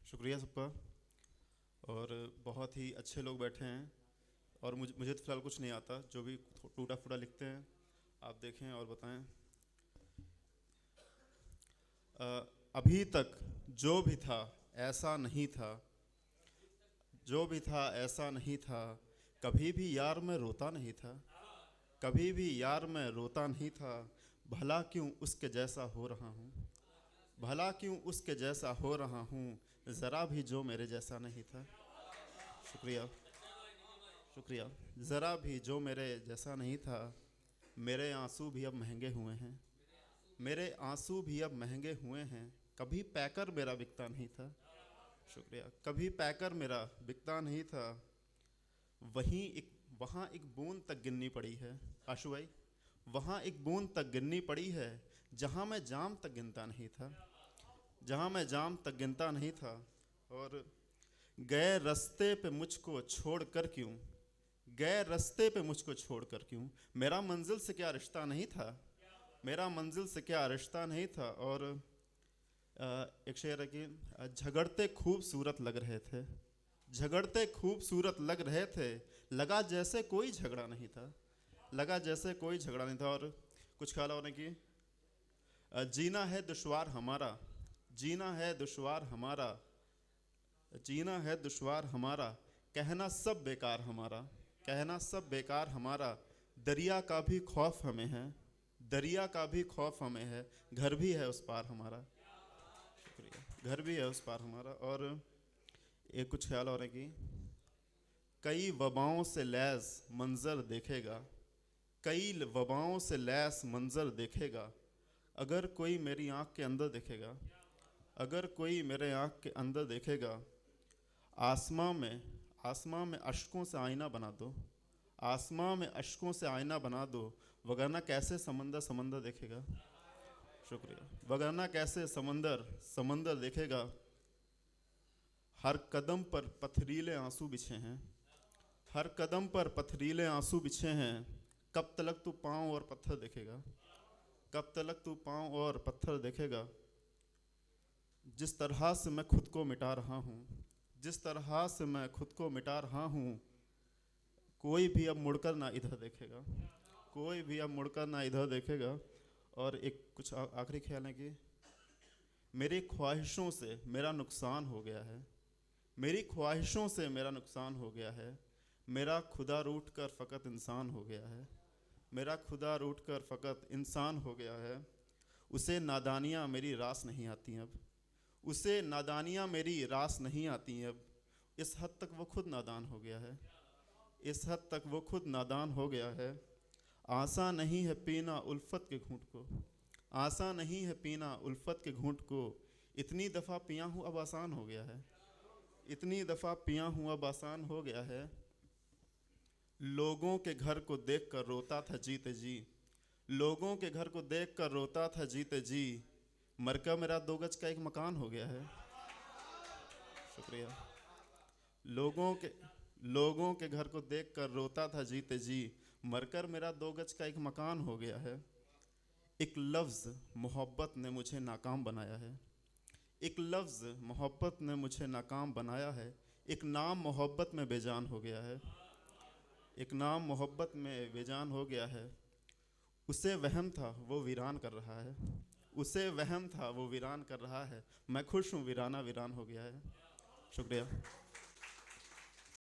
शुक्रिया सबका। और बहुत ही अच्छे लोग बैठे हैं। और मुझे तो फ़िलहाल कुछ नहीं आता, जो भी टूटा फूटा लिखते हैं आप देखें और बताएं। अभी तक जो भी था ऐसा नहीं था, जो भी था ऐसा नहीं था, कभी भी यार मैं रोता नहीं था, कभी भी यार मैं रोता नहीं था। भला क्यों उसके जैसा हो रहा हूँ, भला क्यों उसके जैसा हो रहा हूँ, ज़रा भी जो मेरे जैसा नहीं था। शुक्रिया, शुक्रिया। ज़रा भी जो मेरे जैसा नहीं था, मेरे आंसू भी अब महंगे हुए हैं, मेरे आंसू भी अब महंगे हुए हैं। कभी पैकर मेरा बिकता नहीं था। शुक्रिया। कभी पैकर मेरा बिकता नहीं था। वहीं एक वहाँ एक बूंद तक गिननी पड़ी है। आशु भाई, वहाँ एक बूंद तक गिननी पड़ी है, जहाँ मैं जाम तक गिनता नहीं था, जहाँ मैं जाम तक गिनता नहीं था। और गए रास्ते पे मुझको छोड़ कर क्यों, गए रास्ते पे मुझको छोड़ कर क्यों, मेरा मंजिल से क्या रिश्ता नहीं था, मेरा मंजिल से क्या रिश्ता नहीं था। और एक शेर है कि झगड़ते खूबसूरत लग रहे थे, झगड़ते खूबसूरत लग रहे थे, लगा जैसे कोई झगड़ा नहीं था, लगा जैसे कोई झगड़ा नहीं था। और कुछ ख्याल होने की जीना है दुश्वार हमारा, जीना है दुश्वार हमारा, जीना है दुश्वार हमारा, कहना सब बेकार हमारा, कहना सब बेकार हमारा। दरिया का भी खौफ हमें है, दरिया का भी खौफ हमें है, घर भी है उस पार हमारा। शुक्रिया। घर भी है उस पार हमारा। और एक कुछ ख्याल और है कि कई वबाओं से लैस मंजर देखेगा, कई वबाओं से लैस मंजर देखेगा, अगर कोई मेरी आँख के अंदर देखेगा, अगर कोई मेरे आँख के अंदर देखेगा। आसमां में, आसमां में अशकों से आईना बना दो, आसमां में अशकों से आईना बना दो, वगरना कैसे समंदर समंदर देखेगा। शुक्रिया। वगरना कैसे समंदर समंदर देखेगा। हर कदम पर पथरीले आंसू बिछे हैं, हर कदम पर पथरीले आंसू बिछे हैं, कब तलक तू पाँव और पत्थर देखेगा, कब तलक तू पाँव और पत्थर देखेगा। जिस तरह से मैं खुद को मिटा रहा हूँ, जिस तरह से मैं खुद को मिटा रहा हूँ, कोई भी अब मुड़कर ना इधर देखेगा, कोई भी अब मुड़कर ना इधर देखेगा। और एक कुछ आखिरी ख्याल है कि मेरी ख्वाहिशों से मेरा नुकसान हो गया है, मेरी ख्वाहिशों से मेरा नुकसान हो गया है, मेरा खुदा रूठ कर फ़कत इंसान हो गया है, मेरा खुदा रूठ कर फ़कत इंसान हो गया है। उसे नादानियाँ मेरी रास नहीं आती अब, उसे नादानियाँ मेरी रास नहीं आती अब। इस हद तक वो खुद नादान हो गया है, इस हद तक वो खुद नादान हो गया है। आसान नहीं है पीना उल्फत के घूंट को, आसान नहीं है पीना उल्फत के घूंट को, इतनी दफ़ा पिया हूँ अब आसान हो गया है, इतनी दफ़ा पिया हूँ अब आसान हो गया है। लोगों के घर को देख कर रोता था जीते जी, लोगों के घर को देख कर रोता था जीते जी, मरका मेरा 2 गज का एक मकान हो गया है। शुक्रिया। लोगों के लोगों के घर को देख कर रोता था जीते जी, मरकर मेरा 2 गज का एक मकान हो गया है। एक लफ्ज़ मोहब्बत ने मुझे नाकाम बनाया है, एक लफ्ज़ मोहब्बत ने मुझे नाकाम बनाया है। एक नाम मोहब्बत में बेजान हो गया है, एक नाम मोहब्बत में बेजान हो गया है। उसे वहम था वो वीरान कर रहा है, उसे वहम था वो वीरान कर रहा है, मैं खुश हूँ वीराना वीरान हो गया है। शुक्रिया।